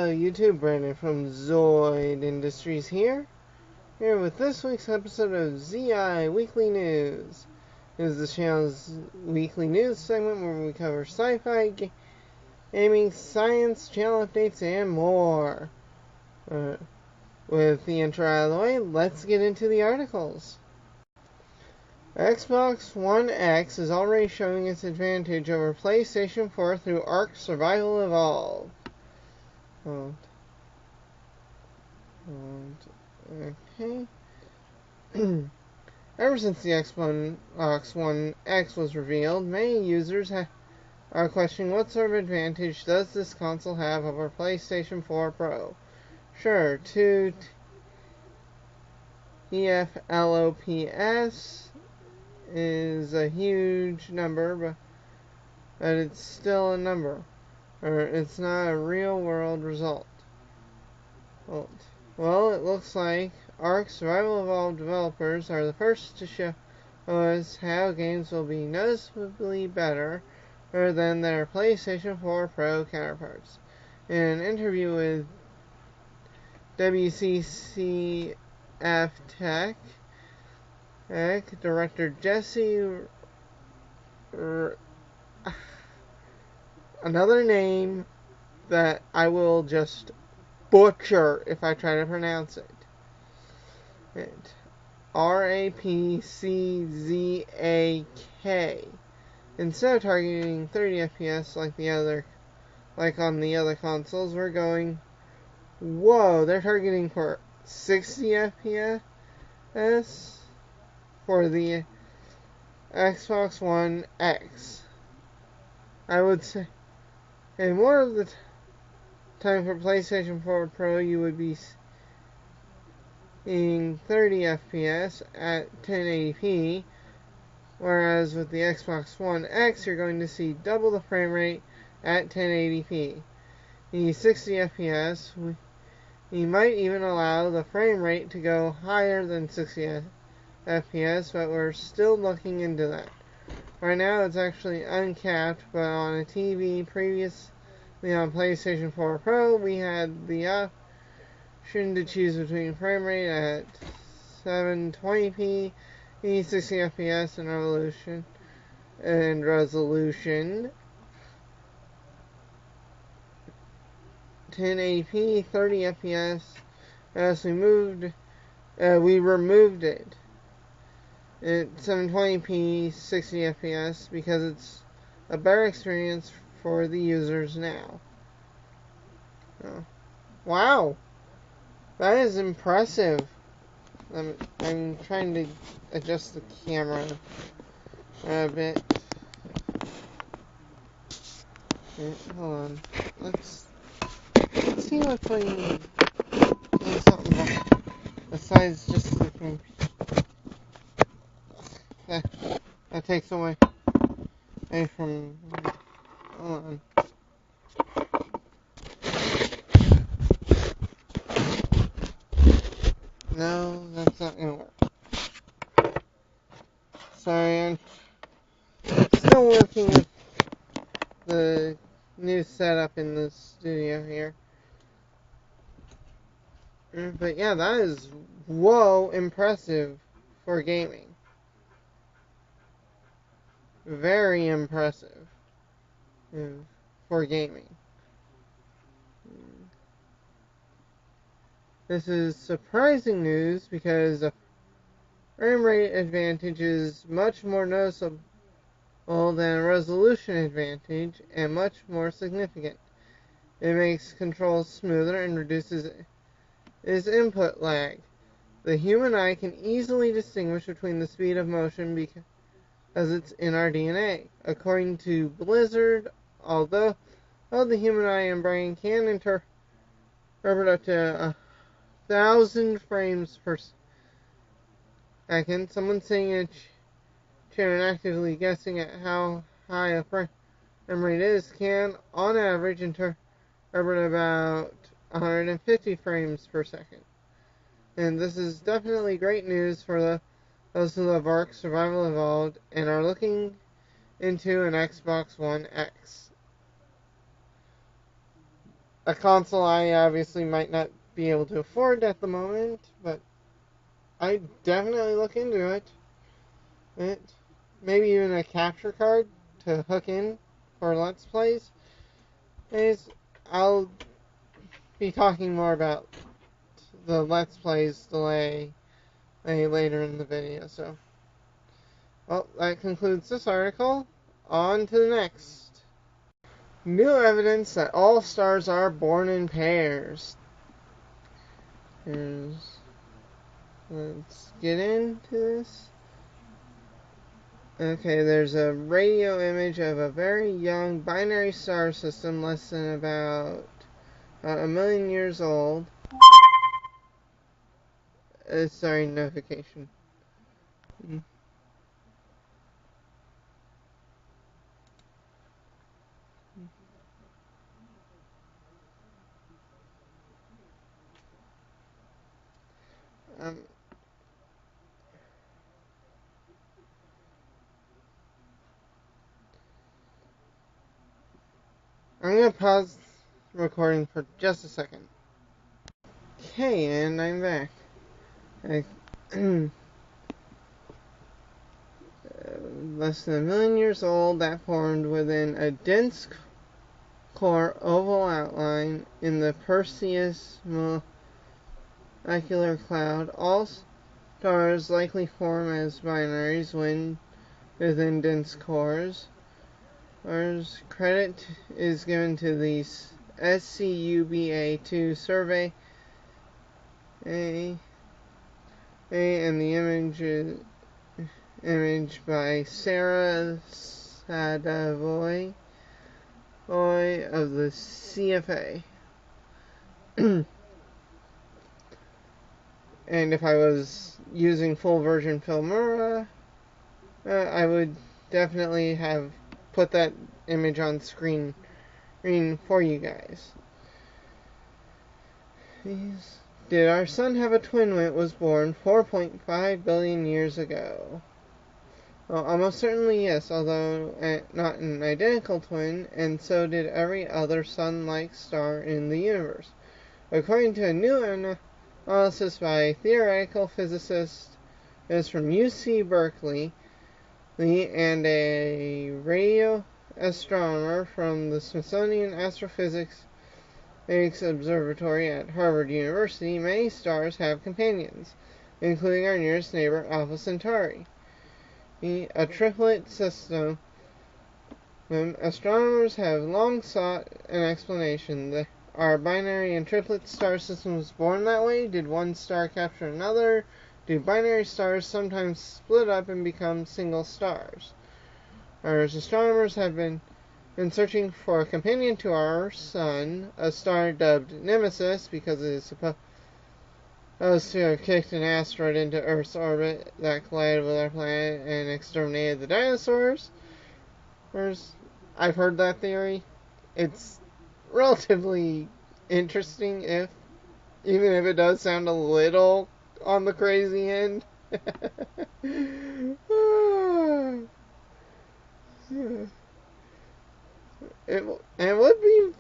Hello YouTube, Brandon from Zoid Industries here with this week's episode of ZI Weekly News. This is the channel's weekly news segment where we cover sci-fi, gaming, science, channel updates, and more. With the intro out of the way, let's get into the articles. Xbox One X is already showing its advantage over PlayStation 4 through Ark Survival Evolved. Okay. Ever since the Xbox One X was revealed, many users are questioning what sort of advantage does this console have over PlayStation 4 Pro. Sure, 2 TFLOPS is a huge number, but it's still a number. Or it's not a real-world result. Well, it looks like Ark Survival Evolved developers are the first to show us how games will be noticeably better than their PlayStation 4 Pro counterparts. In an interview with WCCF Tech, director Jesse another name that I will just butcher if I try to pronounce it. RAPCZAK. Instead of targeting 30 FPS like on the other consoles, we're going, whoa, they're targeting for 60 FPS for the Xbox One X. I would say, and more of the time for PlayStation 4 Pro, you would be seeing 30 FPS at 1080p, whereas with the Xbox One X, you're going to see double the frame rate at 1080p. You need 60 FPS. We might even allow the frame rate to go higher than 60 FPS, but we're still looking into that. Right now, it's actually uncapped, but on a TV previously on PlayStation 4 Pro, we had the option to choose between frame rate at 720p, 60 FPS, and resolution, 1080p, 30 FPS. As we removed it at 720p, 60 FPS because it's a better experience for the users now. Wow, that is impressive. I'm trying to adjust the camera a bit. Hold on. Let's see if we can do something besides just the computer. That takes away from. Hold on. No, that's not gonna work. Sorry, I'm still working with the new setup in the studio here. But yeah, that is, whoa, impressive for gaming. Very impressive for gaming. This is surprising news because the frame rate advantage is much more noticeable than a resolution advantage and much more significant. It makes controls smoother and reduces its input lag. The human eye can easily distinguish between the speed of motion because it's in our DNA. According to Blizzard, although the human eye and brain can interpret up to 1,000 frames per second, someone sitting in a chair and actively guessing at how high a frame rate is can, on average, interpret about 150 frames per second. And this is definitely great news for those who love Ark Survival Evolved and are looking into an Xbox One X. a console I obviously might not be able to afford at the moment, but I definitely look into it. Maybe even a capture card to hook in for Let's Plays. I'll be talking more about the Let's Plays delay later in the video. So, well, that concludes this article. On to the next. New evidence that all stars are born in pairs. Let's get into this. Okay, there's a radio image of a very young binary star system, less than about a million years old. Sorry, notification. I'm going to pause recording for just a second. Okay, and I'm back. Less than a million years old, that formed within a dense core oval outline in the Perseus molecular cloud. All stars likely form as binaries when within dense cores. Credit is given to the SCUBA-2 survey and the image by Sarah Sadavoy of the CFA. And if I was using full version Filmora, I would definitely have put that image on screen for you guys. Did our sun have a twin when it was born 4.5 billion years ago? Well, almost certainly yes, although not an identical twin, and so did every other sun-like star in the universe. According to a new analysis by a theoretical physicist from UC Berkeley and a radio astronomer from the Smithsonian Astrophysics Observatory at Harvard University, many stars have companions, including our nearest neighbor, Alpha Centauri. A triplet system. Astronomers have long sought an explanation. Are binary and triplet star systems born that way? Did one star capture another? Do binary stars sometimes split up and become single stars? As astronomers have been searching for a companion to our sun, a star dubbed Nemesis because it is supposed to have kicked an asteroid into Earth's orbit that collided with our planet and exterminated the dinosaurs. I've heard that theory. It's relatively interesting, even if it does sound a little on the crazy end. It would be.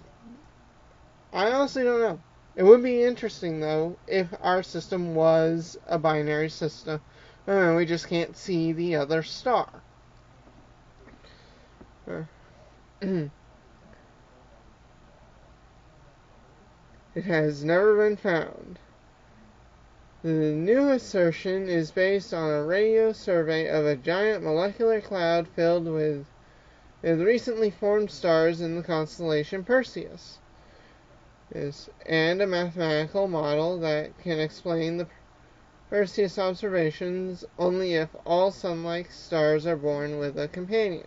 I honestly don't know. It would be interesting, though, if our system was a binary system. We just can't see the other star. It has never been found. The new assertion is based on a radio survey of a giant molecular cloud filled with recently formed stars in the constellation Perseus, and a mathematical model that can explain the Perseus observations only if all sun-like stars are born with a companion.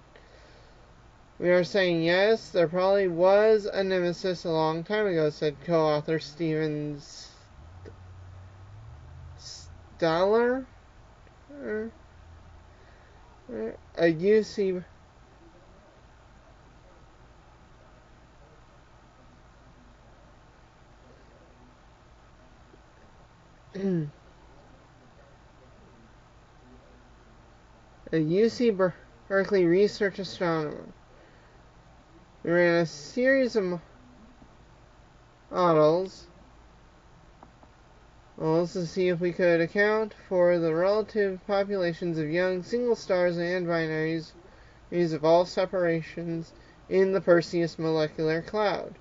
We are saying yes, there probably was a nemesis a long time ago, said co-author Steven Staller, a UC a UC Berkeley research astronomer. We ran a series of models to see if we could account for the relative populations of young single stars and binaries of all separations in the Perseus molecular cloud.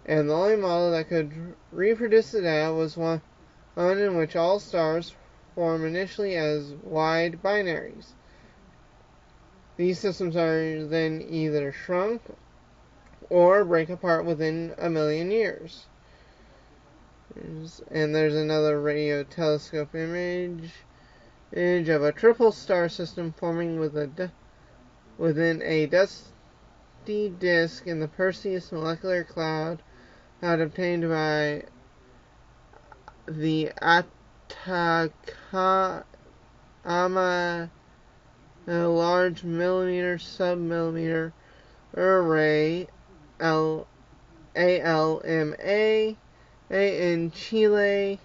And the only model that could reproduce the data was one in which all stars form initially as wide binaries. These systems are then either shrunk or break apart within a million years. And there's another radio telescope image of a triple star system forming within a dusty disk in the Perseus molecular cloud, obtained by the Atacama Large Millimeter Submillimeter Array ALMA in Chile.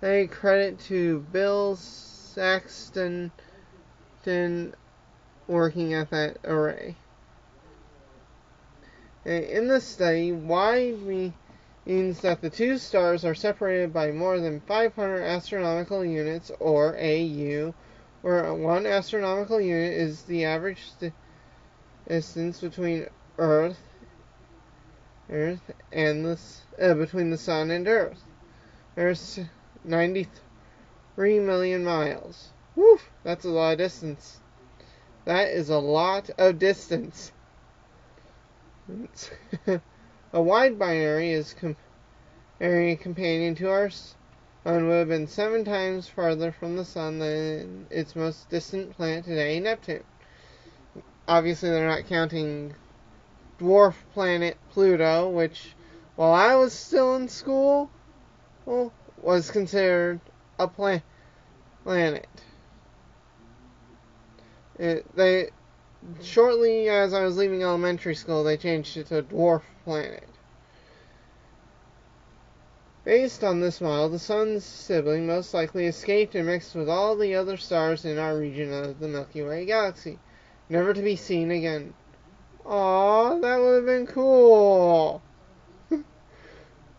A credit to Bill Saxton working at that array. In this study, Y means that the two stars are separated by more than 500 astronomical units, or AU, where 1 astronomical unit is the average distance between Earth and between the Sun and Earth. There's 93 million miles. Woo! That's a lot of distance. That is a lot of distance. A wide binary is companion to our Sun would have been 7 times farther from the Sun than its most distant planet today, Neptune. Obviously, they're not counting dwarf planet Pluto, which, while I was still in school, was considered a planet. Shortly as I was leaving elementary school, they changed it to a dwarf planet. Based on this model, the Sun's sibling most likely escaped and mixed with all the other stars in our region of the Milky Way galaxy, never to be seen again. Aw, that would have been cool. It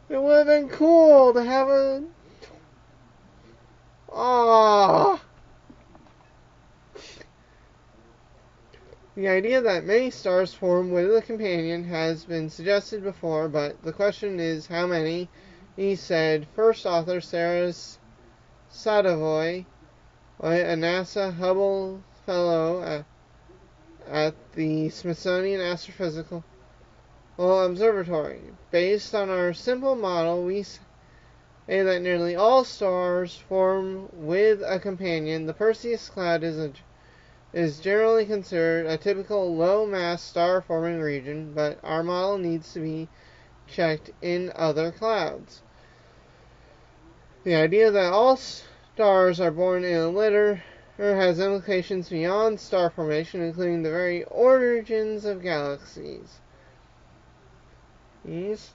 would have been cool to have a... Aww. The idea that many stars form with a companion has been suggested before, but the question is how many, he said. First author Sarah Sadavoy, a NASA Hubble Fellow at the Smithsonian Astrophysical Observatory. Based on our simple model, we say that nearly all stars form with a companion. The Perseus cloud is generally considered a typical low-mass star-forming region, but our model needs to be checked in other clouds. The idea that all stars are born in a litter has implications beyond star formation, including the very origins of galaxies. These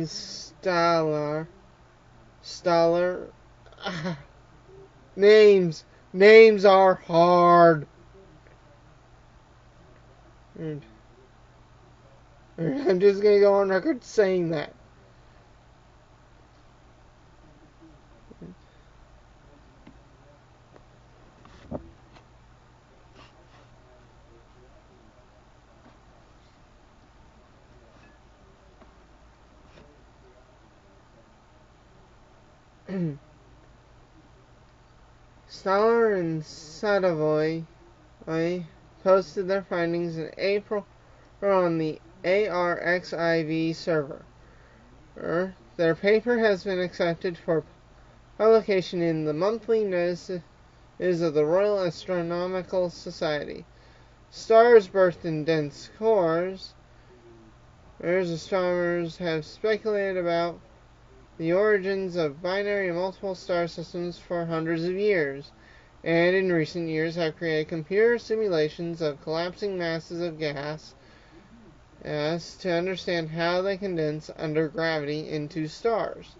stellar names are hard. And I'm just going to go on record saying that. Stoller and Sadavoy posted their findings in April on the ARXIV server. Their paper has been accepted for publication in the monthly notices of the Royal Astronomical Society. Stars birthed in dense cores. Astronomers have speculated about the origins of binary and multiple star systems for hundreds of years, and in recent years have created computer simulations of collapsing masses of gas to understand how they condense under gravity into stars.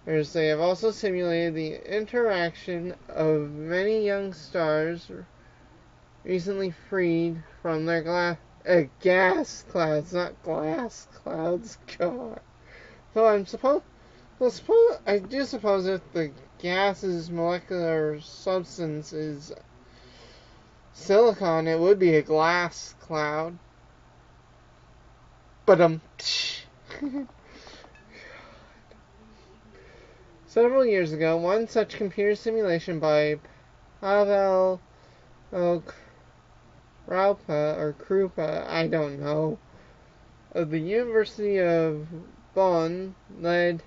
They have also simulated the interaction of many young stars recently freed from their gas clouds, not glass clouds. God. So I do suppose if the gas's molecular substance is silicon, it would be a glass cloud. But several years ago, one such computer simulation by Pavel Krupa, I don't know, of the University of Bonn led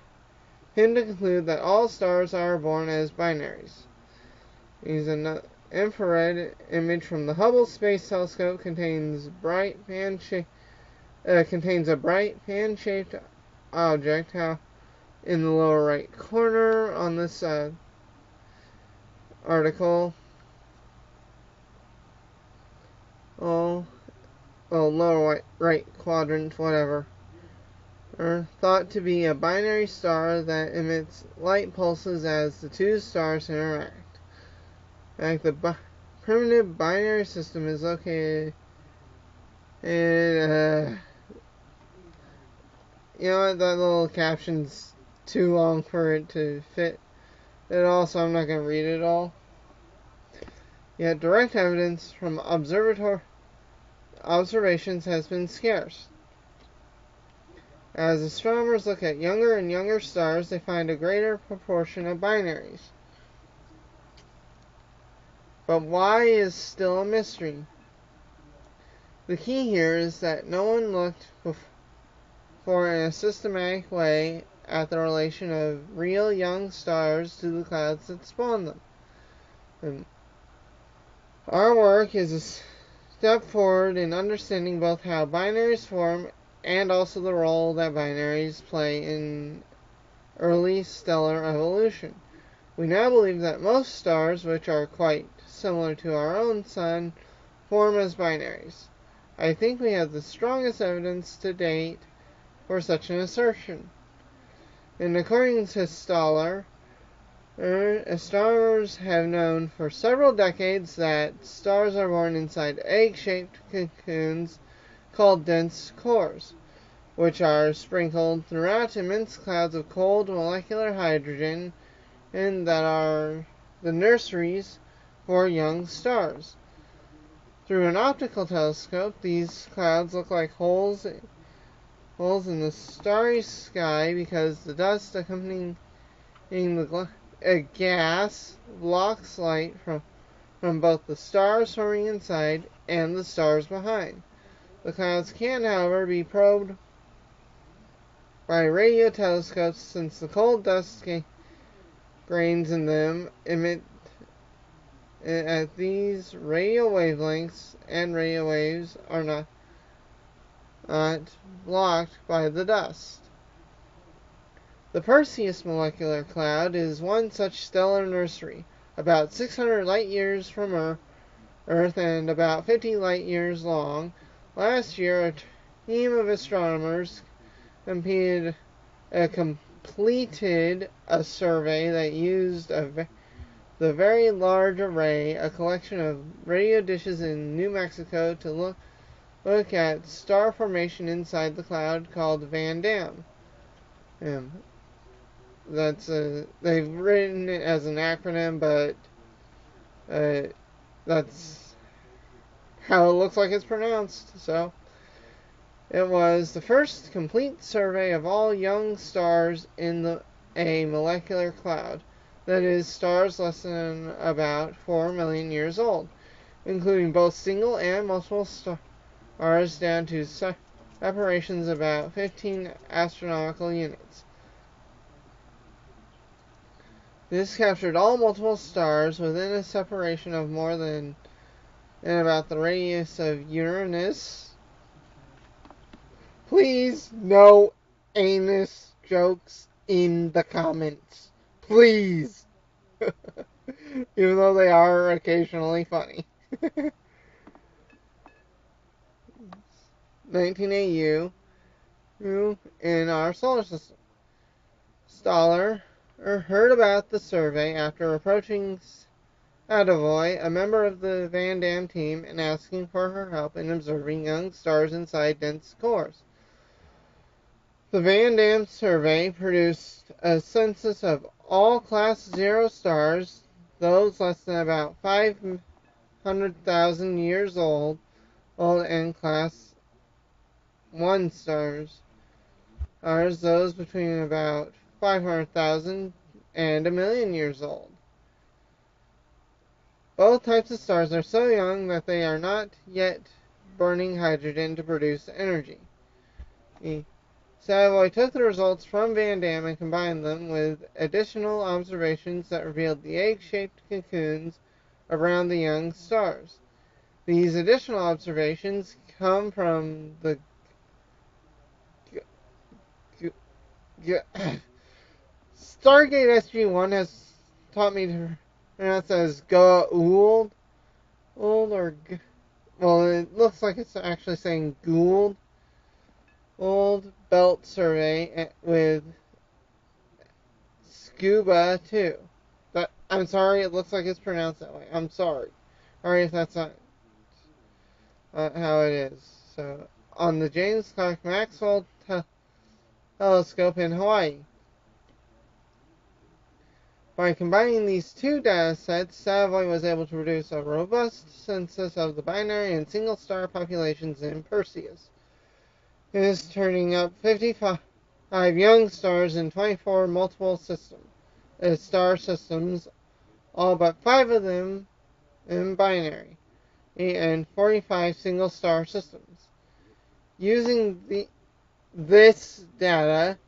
him to conclude that all stars are born as binaries. An infrared image from the Hubble Space Telescope contains a bright fan-shaped object in the lower right corner on this article. Lower right quadrant, whatever. Thought to be a binary star that emits light pulses as the two stars interact. The primitive binary system is located in, you know what, that little caption's too long for it to fit it all, so I'm not going to read it all. Yet direct evidence from observations has been scarce. As astronomers look at younger and younger stars, they find a greater proportion of binaries. But why is still a mystery. The key here is that no one looked before in a systematic way at the relation of real young stars to the clouds that spawn them. And our work is a step forward in understanding both how binaries form and also the role that binaries play in early stellar evolution. We now believe that most stars, which are quite similar to our own sun, form as binaries. I think we have the strongest evidence to date for such an assertion. And according to Stoller, astronomers have known for several decades that stars are born inside egg-shaped cocoons called dense cores, which are sprinkled throughout immense clouds of cold molecular hydrogen, and that are the nurseries for young stars. Through an optical telescope, these clouds look like holes in the starry sky because the dust accompanying the gas blocks light from both the stars forming inside and the stars behind. The clouds can, however, be probed by radio telescopes since the cold dust grains in them emit at these radio wavelengths, and radio waves are not blocked by the dust. The Perseus molecular cloud is one such stellar nursery, about 600 light-years from Earth and about 50 light-years long. Last year, a team of astronomers completed a survey that used the Very Large Array, a collection of radio dishes in New Mexico, to look at star formation inside the cloud called Van Dam. They've written it as an acronym, but that's how it looks like it's pronounced. So it was the first complete survey of all young stars in a molecular cloud, that is, stars less than about 4 million years old, including both single and multiple stars down to separations about 15 astronomical units. This captured all multiple stars within a separation of more than and about the radius of Uranus. Please, no anus jokes in the comments. Please. Even though they are occasionally funny. 19 AU in our solar system. Stoller heard about the survey after approaching Adavoy, a member of the Van Dam team, and asking for her help in observing young stars inside dense cores. The Van Dam survey produced a census of all Class 0 stars, those less than about 500,000 years old, and Class 1 stars, those between about 500,000 and a million years old. Both types of stars are so young that they are not yet burning hydrogen to produce energy. Savoy took the results from Van Dam and combined them with additional observations that revealed the egg-shaped cocoons around the young stars. These additional observations come from the Stargate SG-1 has taught me to pronounce it as Goa'uld, well, it looks like it's actually saying Gould. Old Belt Survey with Scuba 2. I'm sorry, it looks like it's pronounced that way. I'm sorry. Alright, if that's not how it is. So, on the James Clerk Maxwell Telescope in Hawaii. By combining these two data sets, Savoy was able to produce a robust census of the binary and single star populations in Perseus. It is turning up 55 young stars in 24 multiple star systems, all but 5 of them in binary, and 45 single star systems. Using this data,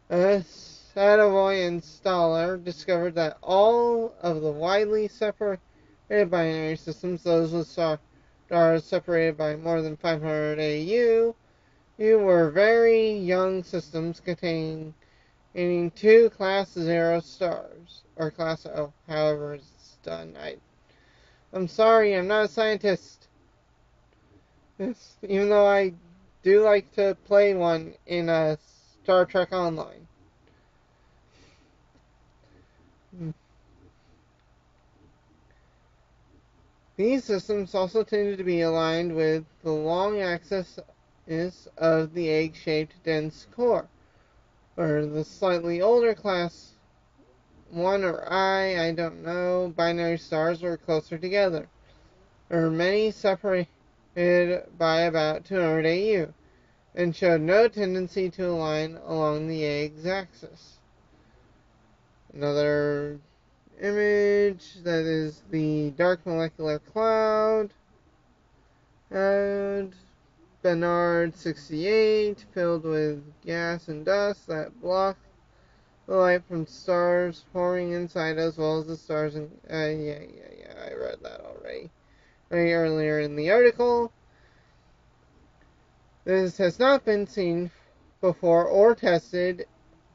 Savoy and Stoller discovered that all of the widely separated binary systems, those with stars separated by more than 500 AU, were very young systems containing 2 Class 0 stars, or Class O, however it's done. I'm sorry, I'm not a scientist. Even though I do like to play one in Star Trek Online. These systems also tended to be aligned with the long axis of the egg-shaped dense core, or the slightly older Class 1 or I don't know, binary stars were closer together, or many separated by about 200 AU, and showed no tendency to align along the egg's axis. Another image, that is the dark molecular cloud, and Bernard 68, filled with gas and dust that block the light from stars forming inside, as well as the stars in... I read that already. Right earlier in the article. This has not been seen before or tested,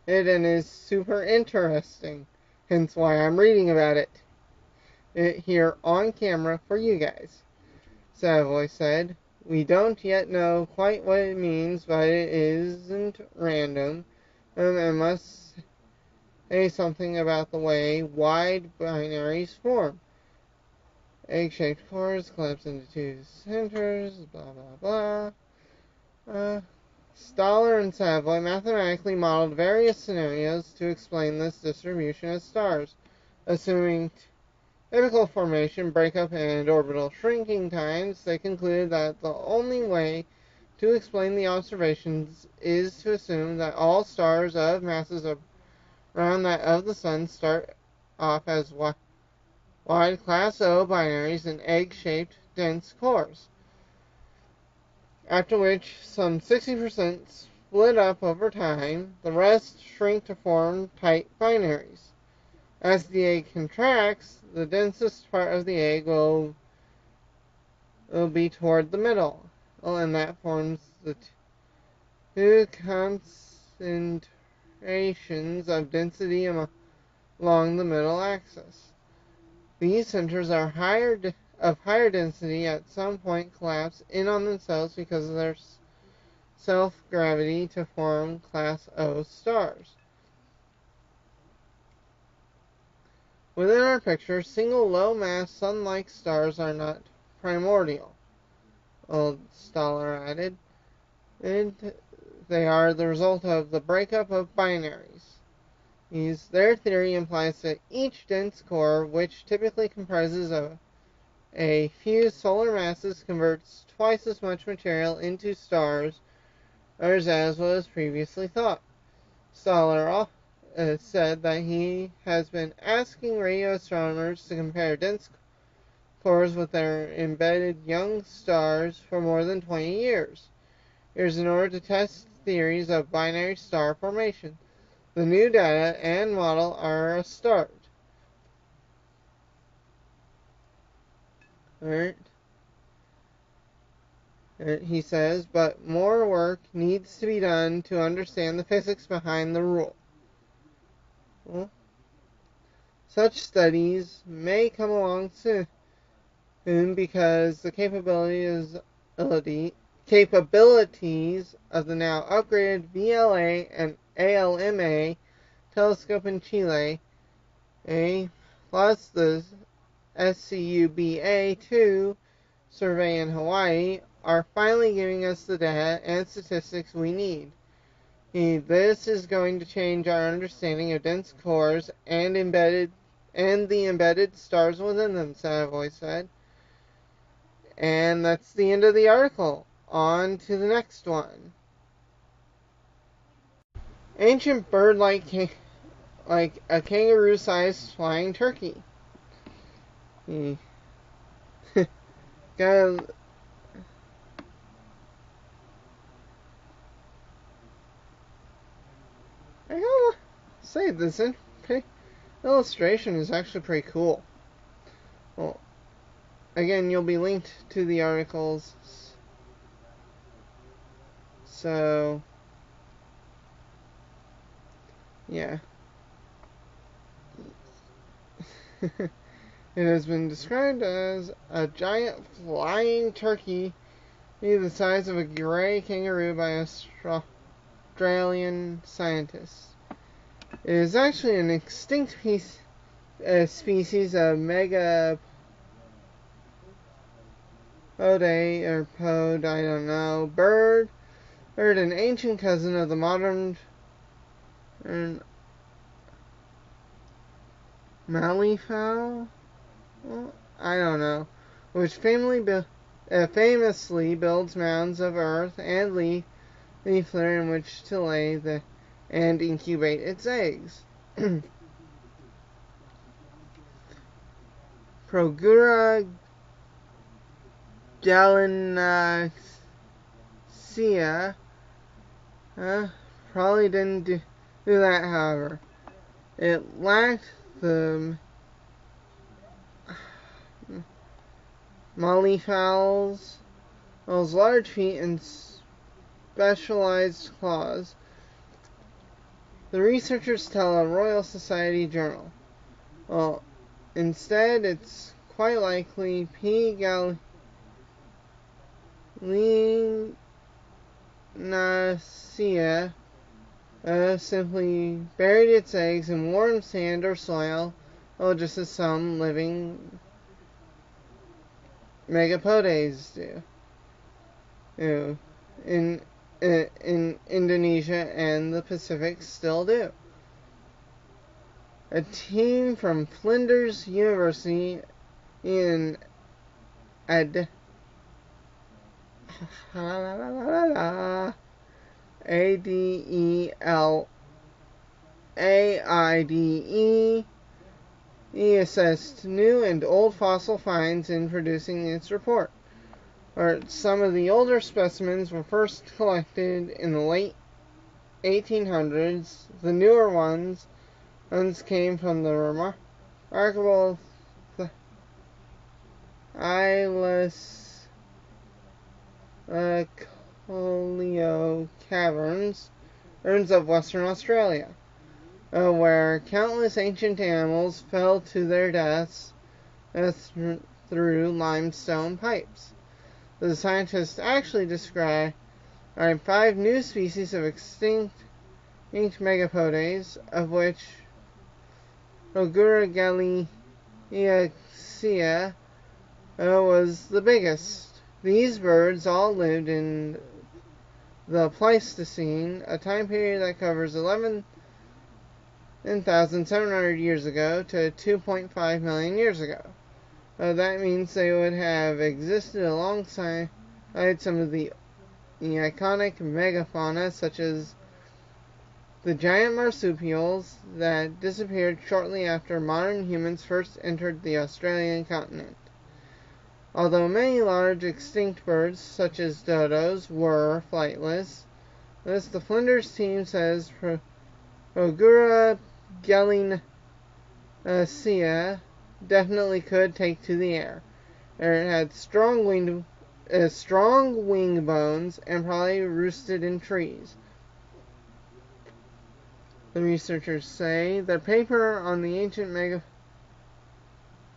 and is super interesting. Hence why I'm reading about it here on camera for you guys. Savoy said, "We don't yet know quite what it means, but it isn't random, and must say something about the way wide binaries form. Egg-shaped cores collapse into 2 centers, blah blah blah." Stoller and Savoy mathematically modeled various scenarios to explain this distribution of stars, assuming typical formation, breakup, and orbital shrinking times. They concluded that the only way to explain the observations is to assume that all stars of masses around that of the Sun start off as wide Class O binaries and egg-shaped dense cores, after which some 60% split up over time. The rest shrink to form tight binaries. As the egg contracts, the densest part of the egg will be toward the middle, and that forms the 2 concentrations of density along the middle axis. These centers are of higher density at some point collapse in on themselves because of their self-gravity to form Class O stars. Within our picture, single low-mass sun-like stars are not primordial, old Stoller added. And they are the result of the breakup of binaries. Their theory implies that each dense core, which typically comprises a few solar masses, converts twice as much material into stars as was previously thought. Stoller said that he has been asking radio astronomers to compare dense cores with their embedded young stars for more than 20 years. It is in order to test theories of binary star formation. The new data and model are a start. Alright. He says, but more work needs to be done to understand the physics behind the rule. Well, such studies may come along soon because the capabilities of the now upgraded VLA and ALMA telescope in Chile, plus the SCUBA-2 survey in Hawaii, are finally giving us the data and statistics we need. This is going to change our understanding of dense cores and the embedded stars within them, Savoy said. And that's the end of the article. On to the next one. Ancient bird like a kangaroo-sized flying turkey. Got I gotta say, this illustration is actually pretty cool. Well, again, you'll be linked to the articles. So, yeah. It has been described as a giant flying turkey the size of a gray kangaroo by Australian scientists. It is actually an extinct species of megapode or pod, I don't know, bird, an ancient cousin of the modern malleefowl. Well, I don't know, which famously builds mounds of earth and leaf litter in which to lay and incubate its eggs. Progura gallinaceae probably didn't do that, however. It lacked the malleefowl's large feet and specialized claws. The researchers tell a Royal Society journal. Well, instead, it's quite likely P. gallinaceae simply buried its eggs in warm sand or soil, just as some living megapodes do. In Indonesia and the Pacific still do. A team from Flinders University in Adelie, he assessed new and old fossil finds in producing its report. Some of the older specimens were first collected in the late 1800s. The newer ones came from the remarkable Coleo caverns of Western Australia, where countless ancient animals fell to their deaths through limestone pipes. The scientists actually described 5 new species of extinct megapodes, of which Progura gallinaceae was the biggest. These birds all lived in the Pleistocene, a time period that covers 11,700 years ago to 2.5 million years ago. That means they would have existed alongside some of the iconic megafauna, such as the giant marsupials that disappeared shortly after modern humans first entered the Australian continent. Although many large extinct birds, such as dodos, were flightless, the Flinders team says Progura gallinaceae definitely could take to the air. It had strong wing bones and probably roosted in trees. The researchers say the paper on the ancient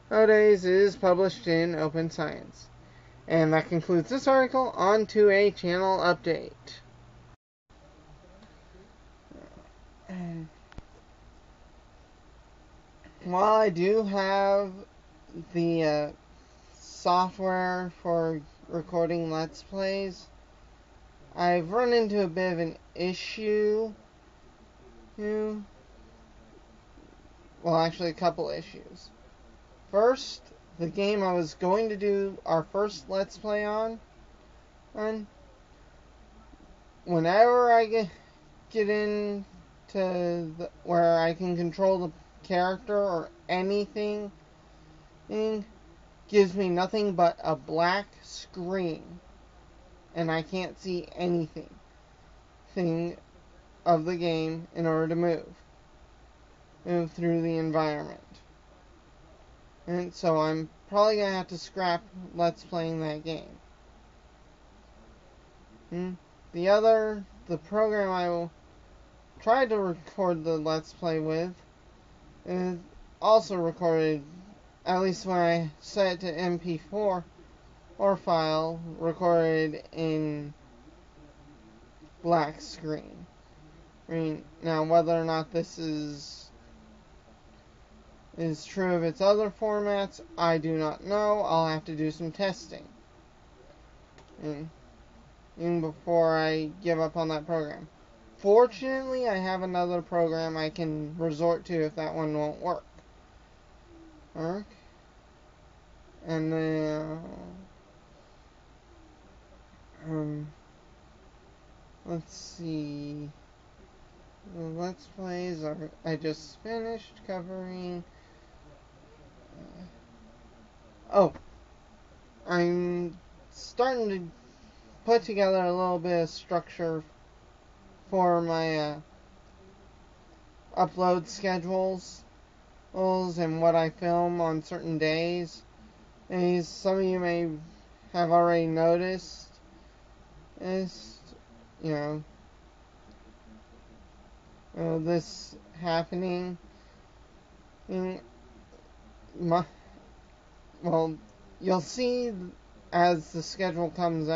nowadays is published in Open Science. And that concludes this article. On to a channel update. While I do have the software for recording Let's Plays, I've run into a bit of an issue. Well, actually a couple issues. First, the game I was going to do our first Let's Play on whenever I get into where I can control the character or anything, gives me nothing but a black screen, and I can't see anything of the game in order to move through the environment. And so I'm probably going to have to scrap Let's Playing that game. The program I tried to record the Let's Play with is also recorded, at least when I set it to MP4 or file, recorded in black screen. Now whether or not this is true of its other formats, I do not know. I'll have to do some testing even before I give up on that program. Fortunately, I have another program I can resort to if that one won't work. And then let's see. The Let's Plays I just finished covering. I'm starting to put together a little bit of structure for my upload schedules and what I film on certain days. And some of you may have already noticed this happening. You'll see as the schedule comes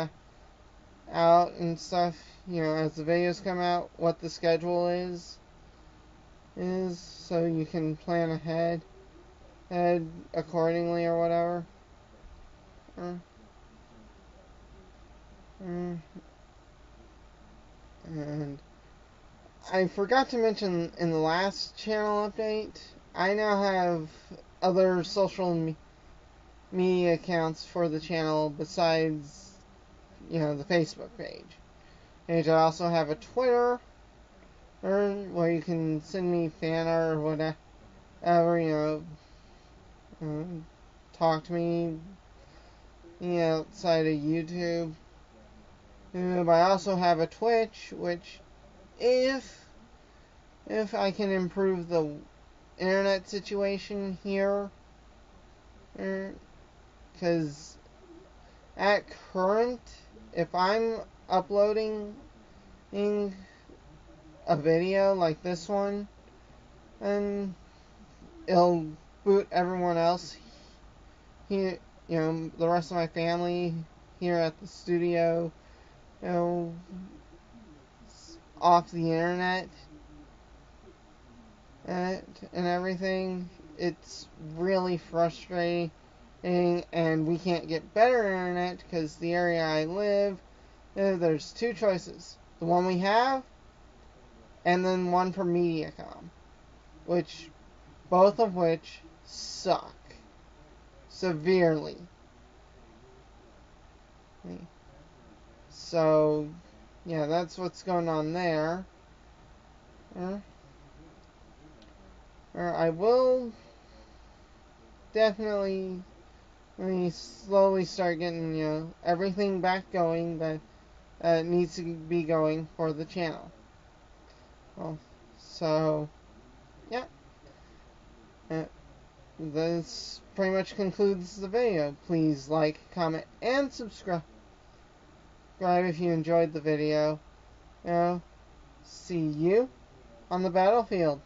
out and stuff, as the videos come out, what the schedule is, so you can plan ahead accordingly or whatever. And I forgot to mention in the last channel update, I now have other social media accounts for the channel besides, the Facebook page. I also have a Twitter, where you can send me fan art or whatever, talk to me, outside of YouTube. I also have a Twitch, which, if I can improve the internet situation here, because at current, if I'm uploading a video like this one, then it'll boot everyone else here, the rest of my family here at the studio, off the internet and everything. It's really frustrating, and we can't get better internet because the area I live, there's two choices. the one we have, and then one for Mediacom, both of which suck severely. So, yeah, that's what's going on there. I will definitely slowly start getting, everything back going that needs to be going for the channel. Well, so, yeah. This pretty much concludes the video. Please like, comment, and subscribe if you enjoyed the video. See you on the battlefield.